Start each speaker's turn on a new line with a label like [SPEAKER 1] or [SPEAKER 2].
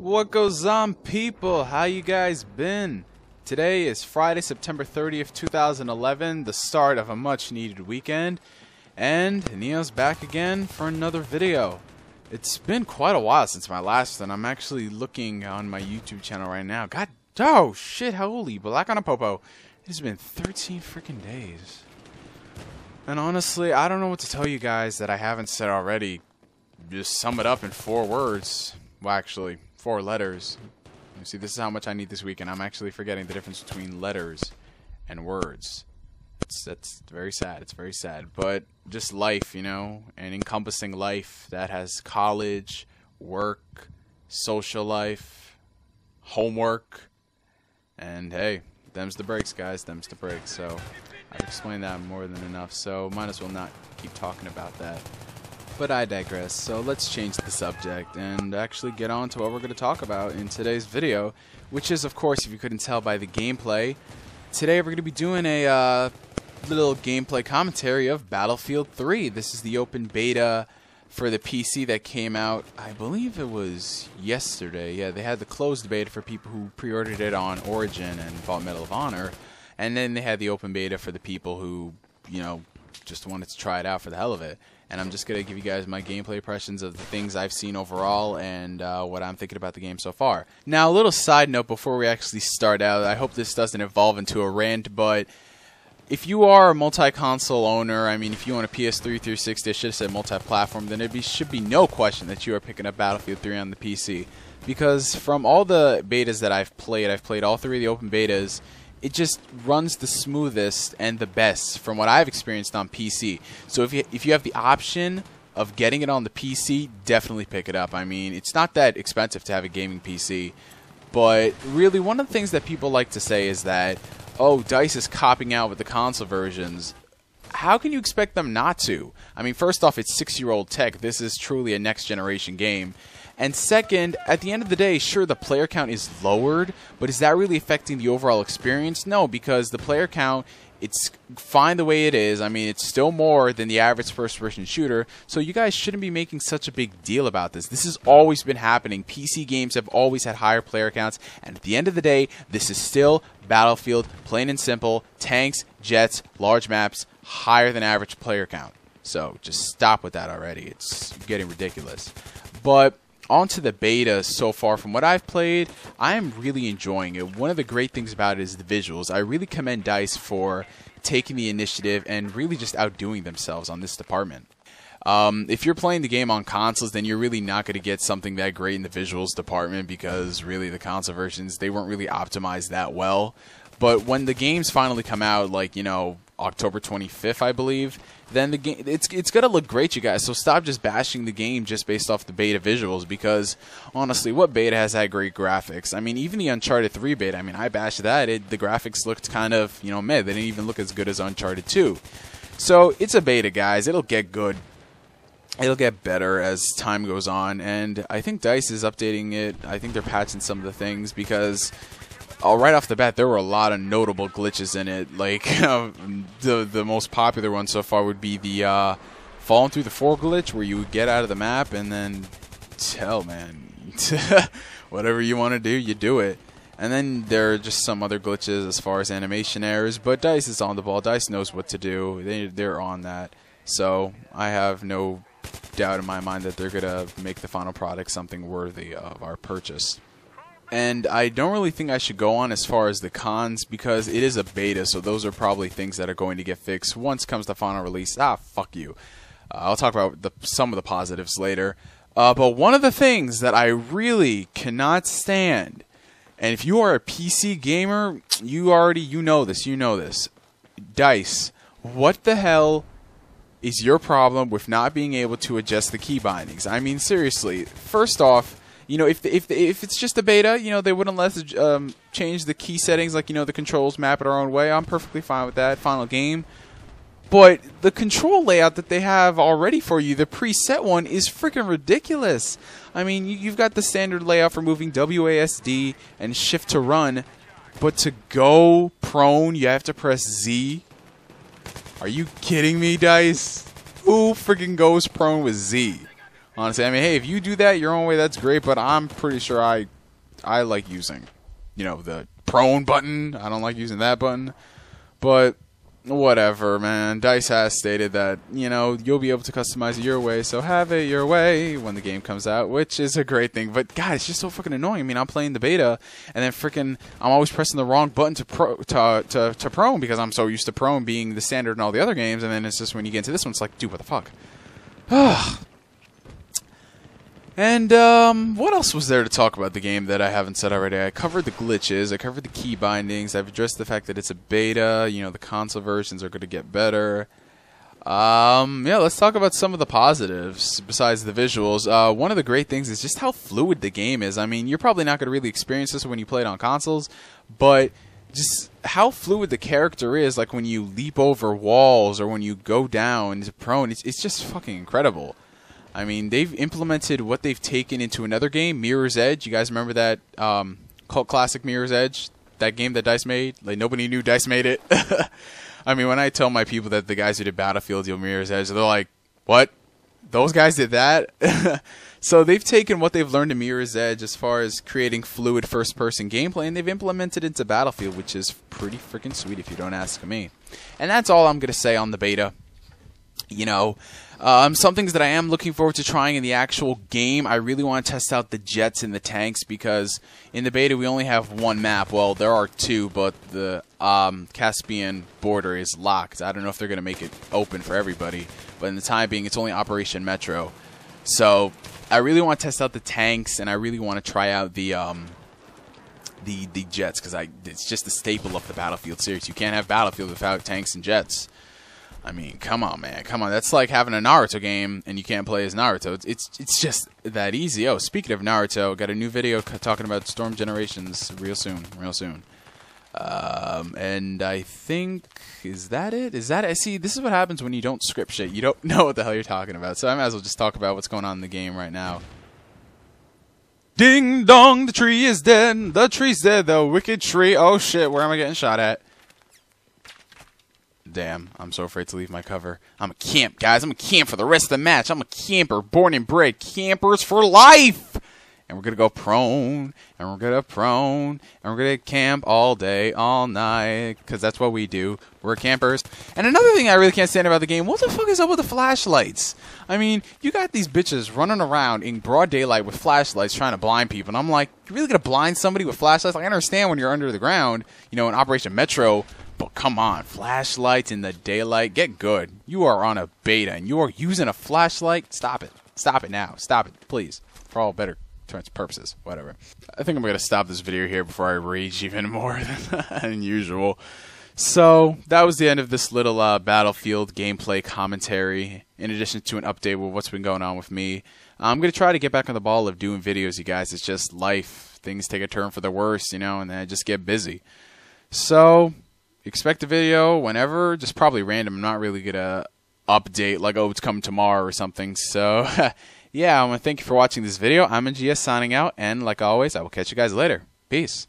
[SPEAKER 1] What goes on, people? How you guys been? Today is Friday, September 30th, 2011, the start of a much needed weekend, and Neo's back again for another video. It's been quite a while since my last one. I'm actually looking on my YouTube channel right now. God, oh shit, holy black on a popo. It's been 13 freaking days. And honestly, I don't know what to tell you guys that I haven't said already. Just sum it up in 4 words. Well, actually, 4 letters. You see, this is how much I need this weekend. I'm actually forgetting the difference between letters and words. That's very sad. It's very sad. But just life, you know, and encompassing life that has college, work, social life, homework, and hey, them's the breaks, guys. Them's the breaks. So I've explained that more than enough. So might as well not keep talking about that. But I digress, so let's change the subject and actually get on to what we're going to talk about in today's video, which is, of course, if you couldn't tell by the gameplay, today we're going to be doing a little gameplay commentary of Battlefield 3. This is the open beta for the PC that came out, I believe it was yesterday. Yeah, they had the closed beta for people who pre-ordered it on Origin and bought Medal of Honor, and then they had the open beta for the people who, you know, just wanted to try it out for the hell of it. And I'm just going to give you guys my gameplay impressions of the things I've seen overall and what I'm thinking about the game so far. Now, a little side note before we actually start out. I hope this doesn't evolve into a rant, but if you are a multi-console owner, I mean, if you own a PS3, 360, I should have said multi-platform, then there should be no question that you are picking up Battlefield 3 on the PC. Because from all the betas that I've played all 3 of the open betas, it just runs the smoothest and the best from what I've experienced on PC. So if you have the option of getting it on the PC, definitely pick it up. I mean, it's not that expensive to have a gaming PC, but really one of the things that people like to say is that, oh, DICE is copping out with the console versions. How can you expect them not to? I mean, first off, it's 6-year-old tech. This is truly a next-generation game. And second, at the end of the day, sure, the player count is lowered, but is that really affecting the overall experience? No, because the player count, it's fine the way it is. I mean, it's still more than the average first-person shooter, so you guys shouldn't be making such a big deal about this. This has always been happening. PC games have always had higher player counts, and at the end of the day, this is still Battlefield, plain and simple, tanks, jets, large maps, higher than average player count. So just stop with that already. It's getting ridiculous. But on to the beta so far. From what I've played, I am really enjoying it. One of the great things about it is the visuals. I really commend DICE for taking the initiative and really just outdoing themselves on this department. If you're playing the game on consoles, then you're really not going to get something that great in the visuals department because really the console versions, they weren't really optimized that well. But when the games finally come out, like, you know, October 25th, I believe, then the game it's gonna look great, you guys. So stop just bashing the game just based off the beta visuals, because honestly, what beta has had great graphics? I mean, even the Uncharted 3 beta, I mean, I bashed that. The graphics looked kind of, you know, meh. They didn't even look as good as Uncharted 2. So it's a beta, guys. It'll get good. It'll get better as time goes on, and I think DICE is updating it. I think they're patching some of the things because right off the bat, there were a lot of notable glitches in it. Like, the most popular one so far would be the falling through the floor glitch, where you would get out of the map and then tell, man, whatever you want to do, you do it. And then there are just some other glitches as far as animation errors, but DICE is on the ball. DICE knows what to do. They're on that. So I have no doubt in my mind that they're going to make the final product something worthy of our purchase. And I don't really think I should go on as far as the cons, because it is a beta, so those are probably things that are going to get fixed once comes the final release. Fuck you. I'll talk about some of the positives later. But one of the things that I really cannot stand, and if you are a PC gamer, you know this. DICE, what the hell is your problem with not being able to adjust the key bindings? I mean, seriously, first off, you know, if it's just a beta, you know, they wouldn't let us change the key settings, like, you know, the controls map it our own way. I'm perfectly fine with that. Final game. But the control layout that they have already for you, the preset one, is freaking ridiculous. I mean, you've got the standard layout for moving WASD and shift to run, but to go prone, you have to press Z. Are you kidding me, DICE? Who freaking goes prone with Z Honestly, I mean, hey, if you do that your own way, that's great. But I'm pretty sure I like using, you know, the prone button. I don't like using that button. But whatever, man. DICE has stated that, you know, you'll be able to customize it your way, so have it your way when the game comes out, which is a great thing. But God, it's just so fucking annoying. I mean, I'm playing the beta, and then freaking I'm always pressing the wrong button to prone because I'm so used to prone being the standard in all the other games, and then it's just when you get into this one, it's like, dude, what the fuck? And what else was there to talk about the game that I haven't said already? I covered the glitches, I covered the key bindings, I've addressed the fact that it's a beta, you know, the console versions are going to get better. Yeah, let's talk about some of the positives besides the visuals. One of the great things is just how fluid the game is. I mean, you're probably not going to really experience this when you play it on consoles, but just how fluid the character is, like when you leap over walls or when you go down into prone, it's just fucking incredible. I mean, they've implemented what they've taken into another game, Mirror's Edge. You guys remember that cult classic Mirror's Edge? That game that DICE made? Like, nobody knew DICE made it. I mean, when I tell my people that the guys who did Battlefield did Mirror's Edge, they're like, what? Those guys did that? So they've taken what they've learned in Mirror's Edge as far as creating fluid first-person gameplay, and they've implemented it into Battlefield, which is pretty freaking sweet if you don't ask me. And that's all I'm going to say on the beta. You know, some things that I am looking forward to trying in the actual game. I really want to test out the jets and the tanks because in the beta we only have one map. Well, there are two, but the Caspian border is locked. I don't know if they're going to make it open for everybody, but in the time being, it's only Operation Metro. So I really want to test out the tanks, and I really want to try out the jets because it's just a staple of the Battlefield series. You can't have Battlefield without tanks and jets. I mean, come on, man. Come on. That's like having a Naruto game and you can't play as Naruto. It's just that easy. Oh, speaking of Naruto, got a new video talking about Storm Generations real soon. And I think, is that it? See, this is what happens when you don't script shit. You don't know what the hell you're talking about. So I might as well just talk about what's going on in the game right now. Ding dong, the tree is dead. The tree's dead, the wicked tree. Oh shit, where am I getting shot at? Damn, I'm so afraid to leave my cover. I'm a camp, guys. I'm a camp for the rest of the match. I'm a camper, born and bred. Campers for life! And we're going to go prone, and we're going to prone, and we're going to camp all day, all night, because that's what we do. We're campers. And another thing I really can't stand about the game, what the fuck is up with the flashlights? I mean, you got these bitches running around in broad daylight with flashlights trying to blind people, and I'm like, you really going to blind somebody with flashlights? Like, I understand when you're under the ground, you know, in Operation Metro, but come on, flashlights in the daylight, get good. You are on a beta, and you are using a flashlight? Stop it. Stop it now. Stop it, please. For all better purposes. Whatever. I think I'm going to stop this video here before I rage even more than usual. So, that was the end of this little Battlefield gameplay commentary, in addition to an update with what's been going on with me. I'm going to try to get back on the ball of doing videos, you guys. It's just life. Things take a turn for the worse, you know, and then I just get busy. So, expect a video whenever, just probably random. I'm not really going to update like, oh, it's coming tomorrow or something. So, yeah, I want to thank you for watching this video. I'm PhantomNGS signing out, and like always, I will catch you guys later. Peace.